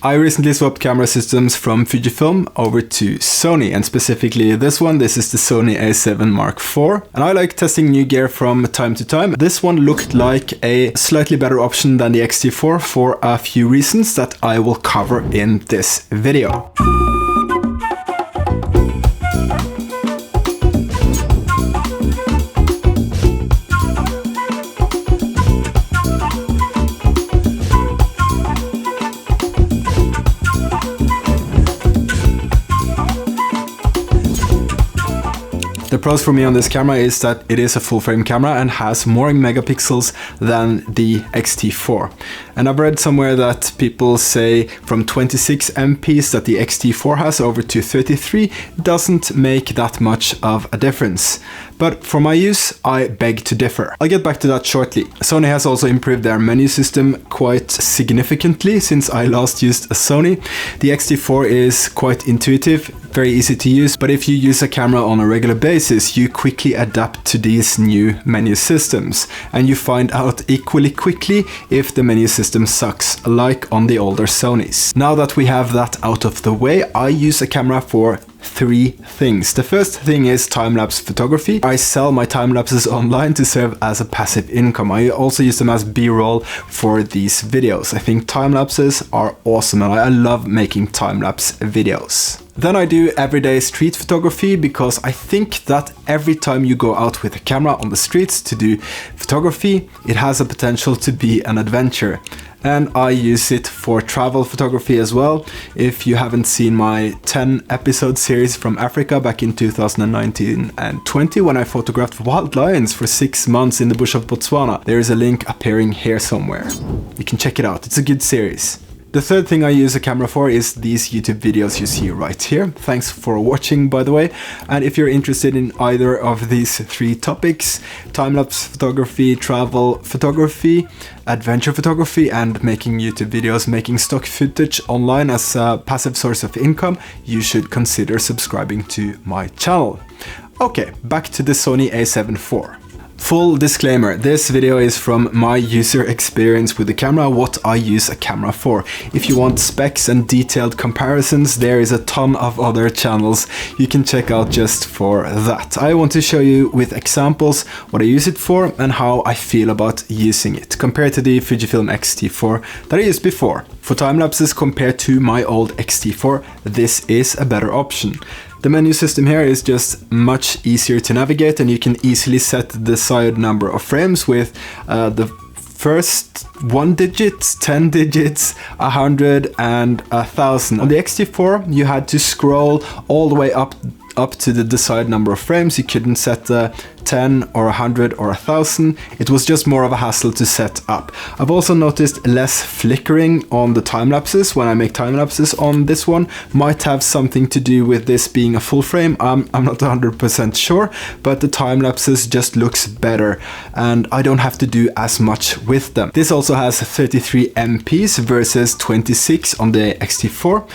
I recently swapped camera systems from Fujifilm over to Sony, and specifically this one. This is the Sony A7IV I, and I like testing new gear from time to time. This one looked like a slightly better option than the XT4 for a few reasons that I will cover in this video. The pros for me on this camera is that it is a full frame camera and has more megapixels than the XT4. And I've read somewhere that people say from 26 MPs that the XT4 has over to 33 doesn't make that much of a difference. But for my use, I beg to differ. I'll get back to that shortly. Sony has also improved their menu system quite significantly since I last used a Sony. The XT4 is quite intuitive, very easy to use, but if you use a camera on a regular basis, you quickly adapt to these new menu systems, and you find out equally quickly if the menu system sucks, like on the older Sonys. Now that we have that out of the way, I use a camera for three things. The first thing is time-lapse photography. I sell my time-lapses online to serve as a passive income. I also use them as B-roll for these videos. I think time-lapses are awesome and I love making time-lapse videos. Then I do everyday street photography because I think that every time you go out with a camera on the streets to do photography, it has a potential to be an adventure. And I use it for travel photography as well. If you haven't seen my 10 episode series from Africa back in 2019 and 20 when I photographed wild lions for 6 months in the bush of Botswana, there is a link appearing here somewhere. You can check it out, it's a good series. The third thing I use a camera for is these YouTube videos you see right here. Thanks for watching, by the way. And if you're interested in either of these three topics, time-lapse photography, travel photography, adventure photography, and making YouTube videos, making stock footage online as a passive source of income, you should consider subscribing to my channel. Okay, back to the Sony A7IV. Full disclaimer, this video is from my user experience with the camera, what I use a camera for. If you want specs and detailed comparisons, there is a ton of other channels you can check out just for that. I want to show you with examples what I use it for and how I feel about using it, compared to the FUJIFILM XT4 that I used before. For time lapses compared to my old XT4, this is a better option. The menu system here is just much easier to navigate, and you can easily set the desired number of frames with the first 1 digit, 10 digits, 100 and 1000. On the XT4 you had to scroll all the way up to the desired number of frames. You couldn't set the 10 or 100 or 1000. It was just more of a hassle to set up. I've also noticed less flickering on the time lapses when I make time lapses on this one. Might have something to do with this being a full frame. I'm not 100% sure, but the time lapses just looks better and I don't have to do as much with them. This also has 33 MPs versus 26 on the XT4.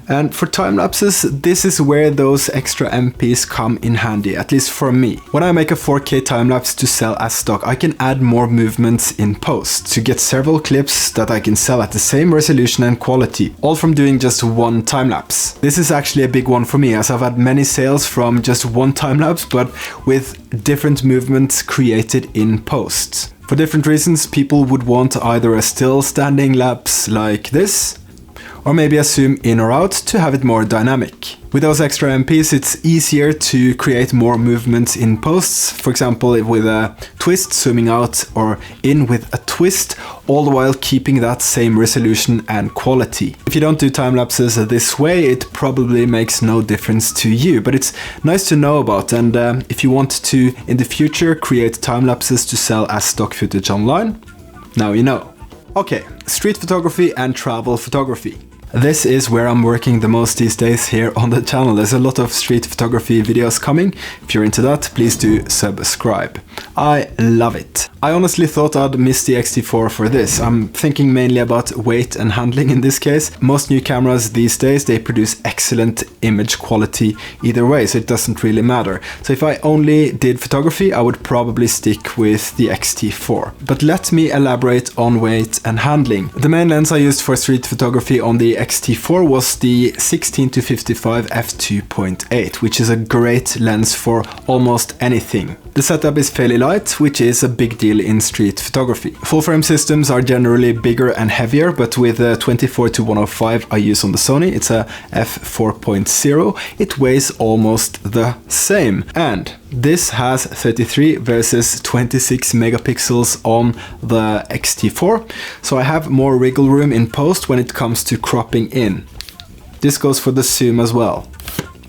And for time lapses, this is where those extra MPs come in handy, at least for me. When I make a 4K time lapse to sell as stock, I can add more movements in post to get several clips that I can sell at the same resolution and quality, all from doing just one time lapse. This is actually a big one for me, as I've had many sales from just one time lapse, but with different movements created in post. For different reasons, people would want either a still standing lapse like this, or maybe a zoom in or out to have it more dynamic. With those extra MPs, it's easier to create more movements in posts, for example with a twist, zooming out or in with a twist, all the while keeping that same resolution and quality. If you don't do time lapses this way, it probably makes no difference to you, but it's nice to know about, and if you want to in the future create time lapses to sell as stock footage online, now you know. Okay, street photography and travel photography. This is where I'm working the most these days here on the channel. There's a lot of street photography videos coming. If you're into that, please do subscribe. I love it. I honestly thought I'd miss the XT4 for this. I'm thinking mainly about weight and handling in this case. Most new cameras these days, they produce excellent image quality either way, so it doesn't really matter. So if I only did photography, I would probably stick with the XT4. But let me elaborate on weight and handling. The main lens I used for street photography on the XT4 was the 16-55 f2.8, which is a great lens for almost anything. The setup is fairly light, which is a big deal in street photography. Full frame systems are generally bigger and heavier, but with the 24-105 I use on the Sony, it's a f4.0, it weighs almost the same. And this has 33 versus 26 megapixels on the XT4, so I have more wiggle room in post when it comes to cropping in. This goes for the zoom as well.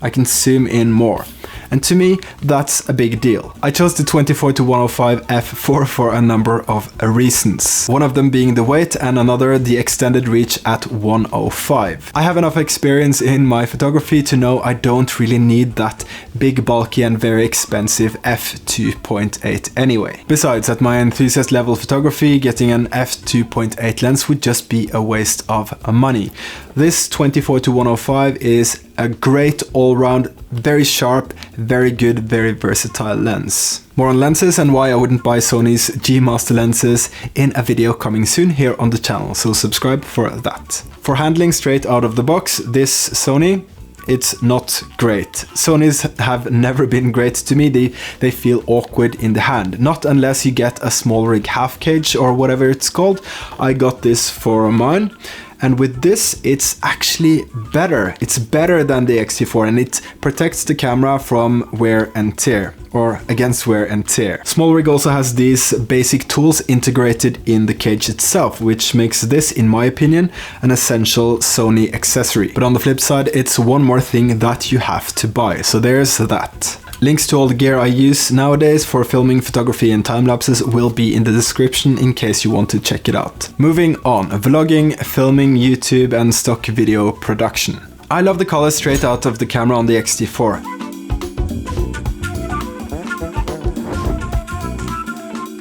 I can zoom in more. And to me, that's a big deal. I chose the 24-105 f4 for a number of reasons. One of them being the weight and another the extended reach at 105. I have enough experience in my photography to know I don't really need that big, bulky and very expensive f2.8 anyway. Besides, at my enthusiast level photography, getting an f2.8 lens would just be a waste of money. This 24-105 is a great all-round, very sharp, very good, very versatile lens. More on lenses and why I wouldn't buy Sony's G Master lenses in a video coming soon here on the channel, so subscribe for that. For handling straight out of the box, this Sony, it's not great. Sonys have never been great to me. They feel awkward in the hand. Not unless you get a small rig half cage or whatever it's called. I got this for mine. And with this, it's actually better. It's better than the XT4 and it protects the camera from wear and tear, or against wear and tear. Small rig also has these basic tools integrated in the cage itself, which makes this, in my opinion, an essential Sony accessory. But on the flip side, it's one more thing that you have to buy. So there's that. Links to all the gear I use nowadays for filming, photography and time-lapses will be in the description in case you want to check it out. Moving on, vlogging, filming, YouTube and stock video production. I love the color straight out of the camera on the XT4.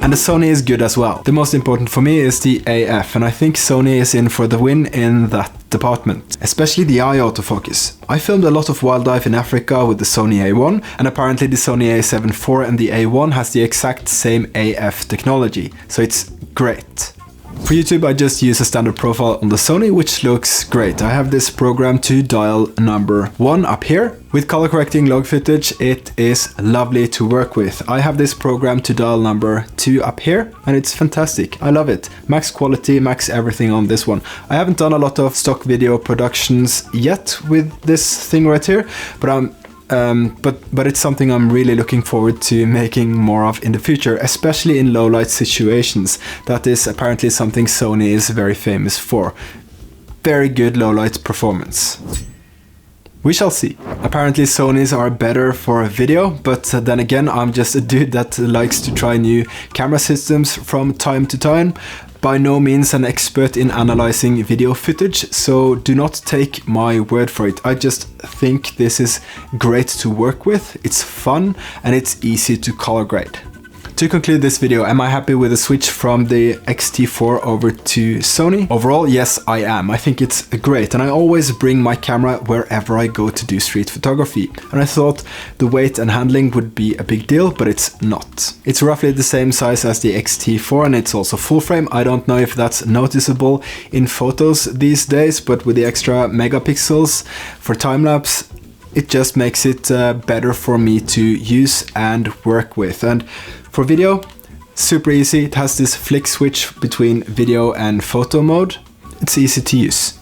And the Sony is good as well. The most important for me is the AF, and I think Sony is in for the win in that department, especially the eye autofocus. I filmed a lot of wildlife in Africa with the Sony A1, and apparently the Sony A7IV and the A1 has the exact same AF technology, so it's great. For YouTube, I just use a standard profile on the Sony, which looks great. I have this program to dial number 1 up here. With color correcting log footage, it is lovely to work with. I have this program to dial number 2 up here, and it's fantastic. I love it. Max quality, max everything on this one. I haven't done a lot of stock video productions yet with this thing right here, but it's something I'm really looking forward to making more of in the future, especially in low light situations. That is apparently something Sony is very famous for. Very good low light performance. We shall see. Apparently Sonys are better for video, but then again, I'm just a dude that likes to try new camera systems from time to time. By no means an expert in analyzing video footage, so do not take my word for it. I just think this is great to work with, it's fun, and it's easy to color grade. To conclude this video, am I happy with the switch from the XT4 over to Sony? Overall, yes, I am. I think it's great, and I always bring my camera wherever I go to do street photography. And I thought the weight and handling would be a big deal, but it's not. It's roughly the same size as the XT4, and it's also full frame. I don't know if that's noticeable in photos these days, but with the extra megapixels for time-lapse, it just makes it better for me to use and work with. And for video, super easy. It has this flick switch between video and photo mode. It's easy to use.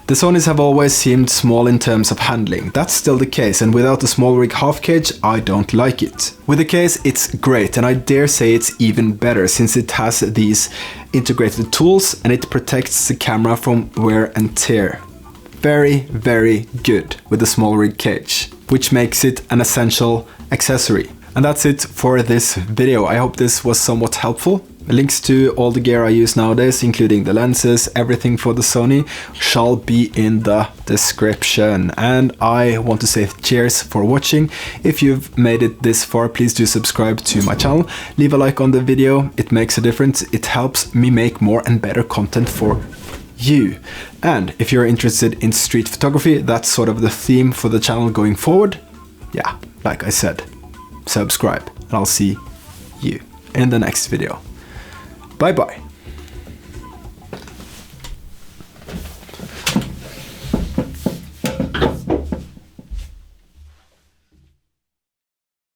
The Sonys have always seemed small in terms of handling. That's still the case, and without the small rig half cage, I don't like it. With the case, it's great, and I dare say it's even better since it has these integrated tools and it protects the camera from wear and tear. Very, very good with the small rig cage, which makes it an essential accessory. And that's it for this video. I hope this was somewhat helpful. Links to all the gear I use nowadays, including the lenses, everything for the Sony, shall be in the description. And I want to say cheers for watching. If you've made it this far, please do subscribe to my channel. Leave a like on the video. It makes a difference. It helps me make more and better content for you. And if you're interested in street photography, that's sort of the theme for the channel going forward. Yeah, like I said, subscribe, and I'll see you in the next video. Bye bye.